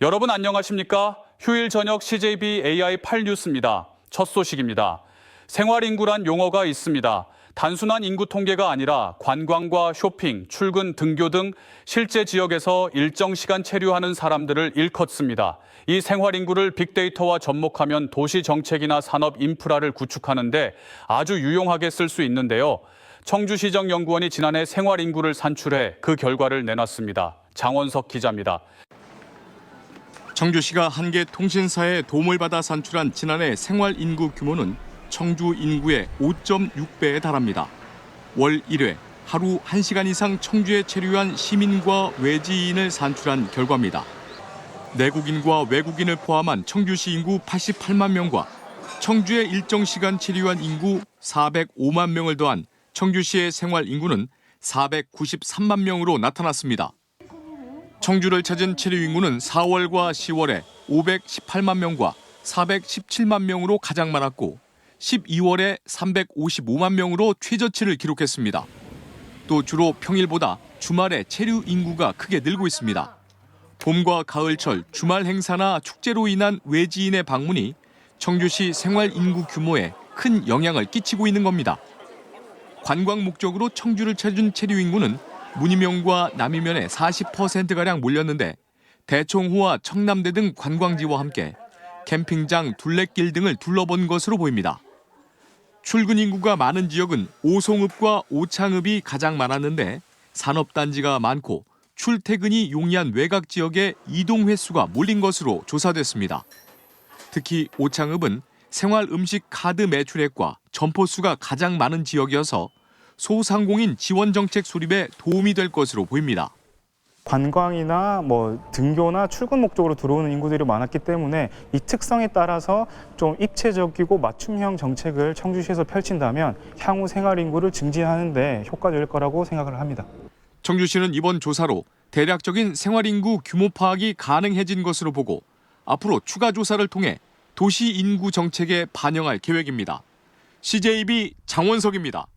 여러분 안녕하십니까? 휴일 저녁 CJB AI8 뉴스입니다. 첫 소식입니다. 생활인구란 용어가 있습니다. 단순한 인구 통계가 아니라 관광과 쇼핑, 출근, 등교 등 실제 지역에서 일정 시간 체류하는 사람들을 일컫습니다. 이 생활인구를 빅데이터와 접목하면 도시 정책이나 산업 인프라를 구축하는데 아주 유용하게 쓸 수 있는데요. 청주시정연구원이 지난해 생활인구를 산출해 그 결과를 내놨습니다. 장원석 기자입니다. 청주시가 한개 통신사의 도움을 받아 산출한 지난해 생활인구 규모는 청주 인구의 5.6배에 달합니다. 월 1회 하루 1시간 이상 청주에 체류한 시민과 외지인을 산출한 결과입니다. 내국인과 외국인을 포함한 청주시 인구 88만 명과 청주에 일정 시간 체류한 인구 405만 명을 더한 청주시의 생활인구는 493만 명으로 나타났습니다. 청주를 찾은 체류 인구는 4월과 10월에 518만 명과 417만 명으로 가장 많았고 12월에 355만 명으로 최저치를 기록했습니다. 또 주로 평일보다 주말에 체류 인구가 크게 늘고 있습니다. 봄과 가을철 주말 행사나 축제로 인한 외지인의 방문이 청주시 생활 인구 규모에 큰 영향을 끼치고 있는 겁니다. 관광 목적으로 청주를 찾은 체류 인구는 문희명과 남이면에 40%가량 몰렸는데 대청호와 청남대 등 관광지와 함께 캠핑장, 둘레길 등을 둘러본 것으로 보입니다. 출근 인구가 많은 지역은 오송읍과 오창읍이 가장 많았는데 산업단지가 많고 출퇴근이 용이한 외곽 지역에 이동 횟수가 몰린 것으로 조사됐습니다. 특히 오창읍은 생활 음식 카드 매출액과 점포 수가 가장 많은 지역이어서 소상공인 지원 정책 수립에 도움이 될 것으로 보입니다. 관광이나 등교나 출근 목적으로 들어오는 인구들이 많았기 때문에 이 특성에 따라서 좀 입체적이고 맞춤형 정책을 청주시에서 펼친다면 향후 생활 인구를 증진하는 데 효과적일 거라고 생각을 합니다. 청주시는 이번 조사로 대략적인 생활 인구 규모 파악이 가능해진 것으로 보고 앞으로 추가 조사를 통해 도시 인구 정책에 반영할 계획입니다. CJB 장원석입니다.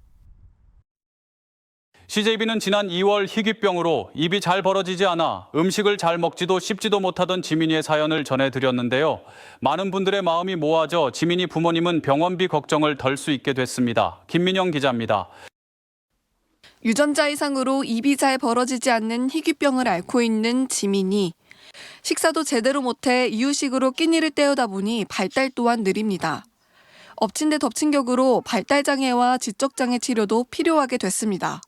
CJB는 지난 2월 희귀병으로 입이 잘 벌어지지 않아 음식을 잘 먹지도 씹지도 못하던 지민이의 사연을 전해드렸는데요. 많은 분들의 마음이 모아져 지민이 부모님은 병원비 걱정을 덜 수 있게 됐습니다. 김민영 기자입니다. 유전자 이상으로 입이 잘 벌어지지 않는 희귀병을 앓고 있는 지민이. 식사도 제대로 못해 이유식으로 끼니를 때우다 보니 발달 또한 느립니다. 엎친 데 덮친 격으로 발달장애와 지적장애 치료도 필요하게 됐습니다.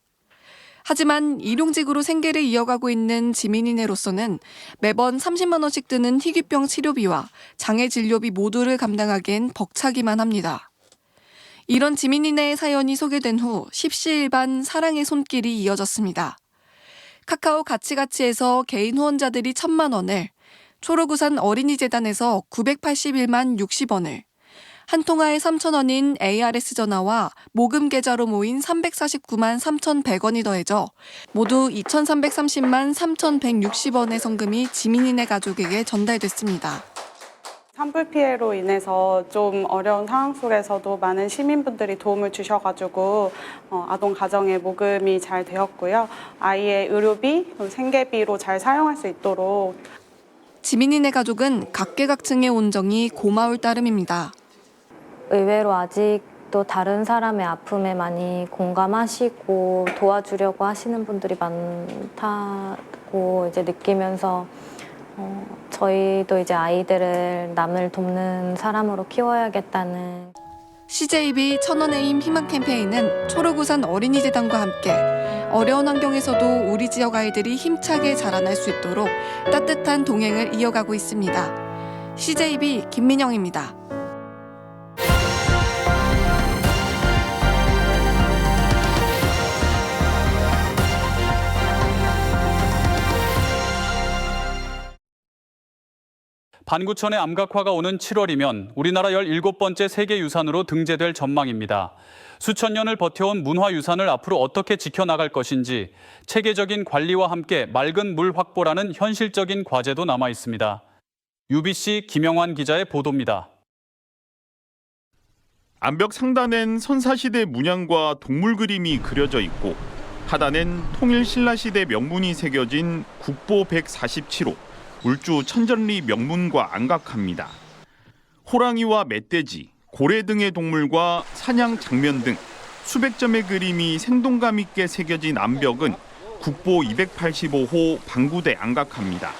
하지만 일용직으로 생계를 이어가고 있는 지민이네로서는 매번 30만 원씩 드는 희귀병 치료비와 장애 진료비 모두를 감당하기엔 벅차기만 합니다. 이런 지민이네의 사연이 소개된 후 십시일반 사랑의 손길이 이어졌습니다. 카카오 가치가치에서 개인 후원자들이 1,000만 원을, 초록우산 어린이재단에서 981만 60원을, 한 통화에 3,000원인 ARS 전화와 모금 계좌로 모인 349만 3,100원이 더해져 모두 2,330만 3,160원의 성금이 지민이네 가족에게 전달됐습니다. 산불 피해로 인해서 좀 어려운 상황 속에서도 많은 시민분들이 도움을 주셔가지고 아동 가정의 모금이 잘 되었고요. 아이의 의료비, 생계비로 잘 사용할 수 있도록. 지민이네 가족은 각계각층의 온정이 고마울 따름입니다. 의외로 아직도 다른 사람의 아픔에 많이 공감하시고 도와주려고 하시는 분들이 많다고 이제 느끼면서 저희도 이제 아이들을 남을 돕는 사람으로 키워야겠다는. CJB 1,000원의 힘 희망 캠페인은 초록우산 어린이재단과 함께 어려운 환경에서도 우리 지역 아이들이 힘차게 자라날 수 있도록 따뜻한 동행을 이어가고 있습니다. CJB 김민영입니다. 반구천의 암각화가 오는 7월이면 우리나라 17번째 세계유산으로 등재될 전망입니다. 수천 년을 버텨온 문화유산을 앞으로 어떻게 지켜나갈 것인지 체계적인 관리와 함께 맑은 물 확보라는 현실적인 과제도 남아 있습니다. UBC 김영환 기자의 보도입니다. 암벽 상단엔 선사시대 문양과 동물 그림이 그려져 있고 하단엔 통일 신라시대 명문이 새겨진 국보 147호, 울주 천전리 명문과 안각합니다. 호랑이와 멧돼지, 고래 등의 동물과 사냥 장면 등 수백 점의 그림이 생동감 있게 새겨진 암벽은 국보 285호 방구대 안각합니다.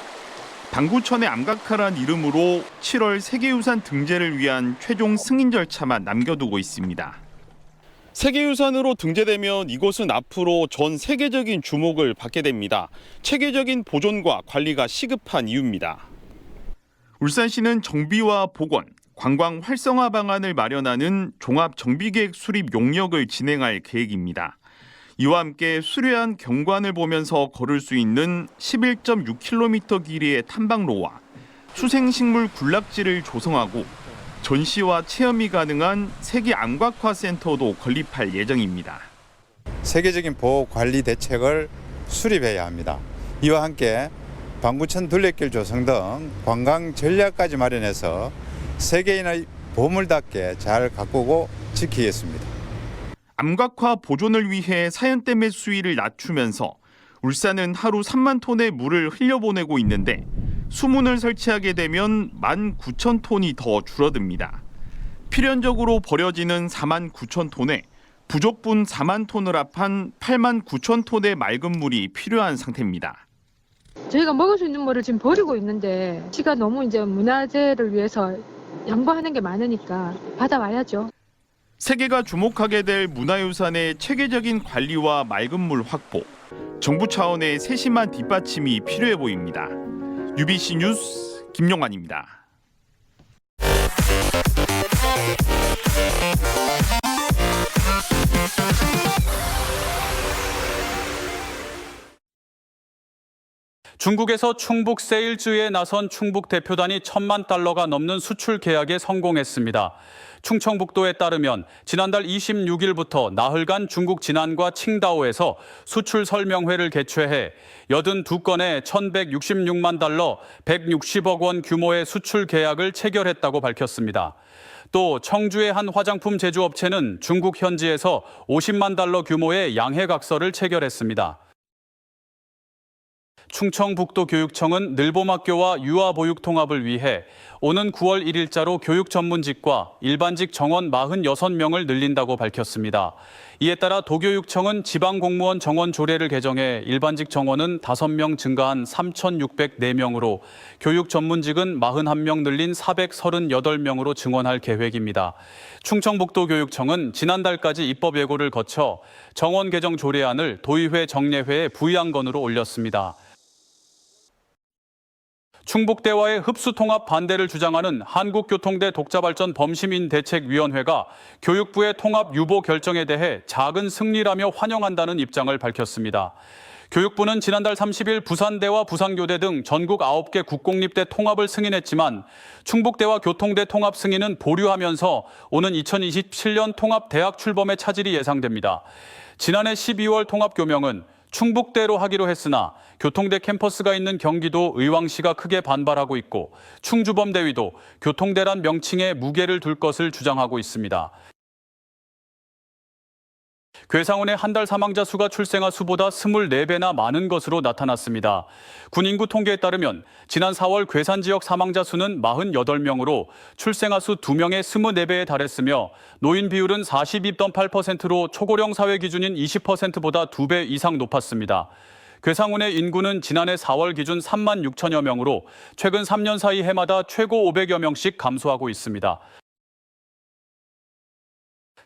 방구천의 암각하란 이름으로 7월 세계유산 등재를 위한 최종 승인 절차만 남겨두고 있습니다. 세계유산으로 등재되면 이곳은 앞으로 전 세계적인 주목을 받게 됩니다. 체계적인 보존과 관리가 시급한 이유입니다. 울산시는 정비와 복원, 관광 활성화 방안을 마련하는 종합 정비계획 수립 용역을 진행할 계획입니다. 이와 함께 수려한 경관을 보면서 걸을 수 있는 11.6km 길이의 탐방로와 수생식물 군락지를 조성하고 전시와 체험이 가능한 세계 암각화 센터도 건립할 예정입니다. 세계적인 보호 관리 대책을 수립해야 합니다. 이와 함께 방구천 둘레길 조성 등 관광 전략까지 마련해서 세계인의 보물답게 잘 가꾸고 지키겠습니다. 암각화 보존을 위해 사연댐의 수위를 낮추면서 울산은 하루 3만 톤의 물을 흘려보내고 있는데 수문을 설치하게 되면 19,000톤이 더 줄어듭니다. 필연적으로 버려지는 4만 9천 톤에 부족분 4만 톤을 합한 8만 9천 톤의 맑은 물이 필요한 상태입니다. 저희가 먹을 수 있는 물을 지금 버리고 있는데 시가 너무 이제 문화재를 위해서 양보하는 게 많으니까 받아와야죠. 세계가 주목하게 될 문화유산의 체계적인 관리와 맑은 물 확보, 정부 차원의 세심한 뒷받침이 필요해 보입니다. UBC 뉴스 김용환입니다. 중국에서 충북 세일즈에 나선 충북 대표단이 1,000만 달러가 넘는 수출 계약에 성공했습니다. 충청북도에 따르면 지난달 26일부터 나흘간 중국 진안과 칭다오에서 수출 설명회를 개최해 82건의 1,166만 달러, 160억 원 규모의 수출 계약을 체결했다고 밝혔습니다. 또 청주의 한 화장품 제조업체는 중국 현지에서 50만 달러 규모의 양해각서를 체결했습니다. 충청북도교육청은 늘봄학교와 유아보육 통합을 위해 오는 9월 1일자로 교육 전문직과 일반직 정원 46명을 늘린다고 밝혔습니다. 이에 따라 도교육청은 지방공무원 정원 조례를 개정해 일반직 정원은 5명 증가한 3,604명으로 교육 전문직은 41명 늘린 438명으로 증원할 계획입니다. 충청북도교육청은 지난달까지 입법 예고를 거쳐 정원 개정 조례안을 도의회 정례회에 부의안건으로 올렸습니다. 충북대와의 흡수통합 반대를 주장하는 한국교통대 독자발전 범시민대책위원회가 교육부의 통합 유보 결정에 대해 작은 승리라며 환영한다는 입장을 밝혔습니다. 교육부는 지난달 30일 부산대와 부산교대 등 전국 9개 국공립대 통합을 승인했지만 충북대와 교통대 통합 승인은 보류하면서 오는 2027년 통합 대학 출범의 차질이 예상됩니다. 지난해 12월 통합교명은 충북대로 하기로 했으나 교통대 캠퍼스가 있는 경기도 의왕시가 크게 반발하고 있고 충주범대위도 교통대란 명칭에 무게를 둘 것을 주장하고 있습니다. 괴상훈의 한 달 사망자 수가 출생아 수보다 24배나 많은 것으로 나타났습니다. 군 인구 통계에 따르면 지난 4월 괴산 지역 사망자 수는 48명으로 출생아 수 2명의 24배에 달했으며 노인 비율은 42.8%로 초고령 사회 기준인 20%보다 2배 이상 높았습니다. 괴상훈의 인구는 지난해 4월 기준 3만 6천여 명으로 최근 3년 사이 해마다 최고 500여 명씩 감소하고 있습니다.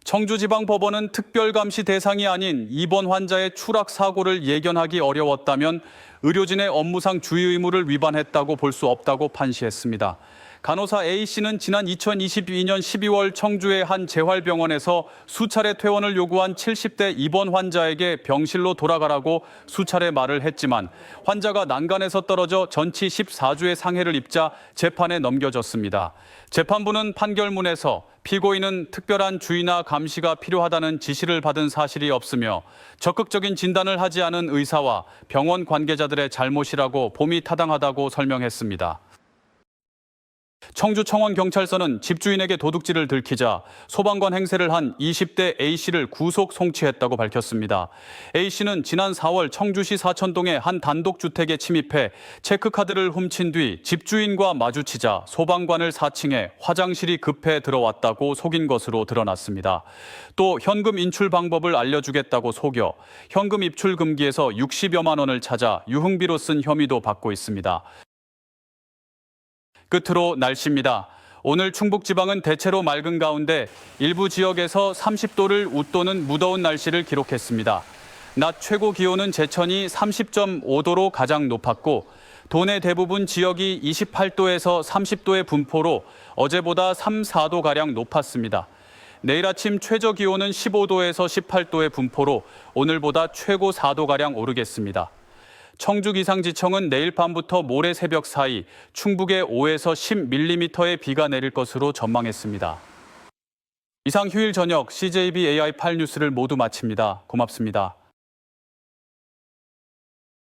청주지방법원은 특별감시 대상이 아닌 입원 환자의 추락 사고를 예견하기 어려웠다면 의료진의 업무상 주의 의무를 위반했다고 볼 수 없다고 판시했습니다. 간호사 A씨는 지난 2022년 12월 청주의 한 재활병원에서 수차례 퇴원을 요구한 70대 입원 환자에게 병실로 돌아가라고 수차례 말을 했지만 환자가 난간에서 떨어져 전치 14주의 상해를 입자 재판에 넘겨졌습니다. 재판부는 판결문에서 피고인은 특별한 주의나 감시가 필요하다는 지시를 받은 사실이 없으며 적극적인 진단을 하지 않은 의사와 병원 관계자들의 잘못이라고 봄이 타당하다고 설명했습니다. 청주 청원경찰서는 집주인에게 도둑질을 들키자 소방관 행세를 한 20대 A씨를 구속 송치했다고 밝혔습니다. A씨는 지난 4월 청주시 사천동의 한 단독주택에 침입해 체크카드를 훔친 뒤 집주인과 마주치자 소방관을 사칭해 화장실이 급해 들어왔다고 속인 것으로 드러났습니다. 또 현금 인출 방법을 알려주겠다고 속여 현금 입출 금기에서 60여만 원을 찾아 유흥비로 쓴 혐의도 받고 있습니다. 끝으로 날씨입니다. 오늘 충북지방은 대체로 맑은 가운데 일부 지역에서 30도를 웃도는 무더운 날씨를 기록했습니다. 낮 최고 기온은 제천이 30.5도로 가장 높았고 도내 대부분 지역이 28도에서 30도의 분포로 어제보다 3, 4도가량 높았습니다. 내일 아침 최저 기온은 15도에서 18도의 분포로 오늘보다 최고 4도가량 오르겠습니다. 청주기상지청은 내일 밤부터 모레 새벽 사이 충북에 5에서 10mm의 비가 내릴 것으로 전망했습니다. 이상 휴일 저녁 CJB AI 8 뉴스를 모두 마칩니다. 고맙습니다.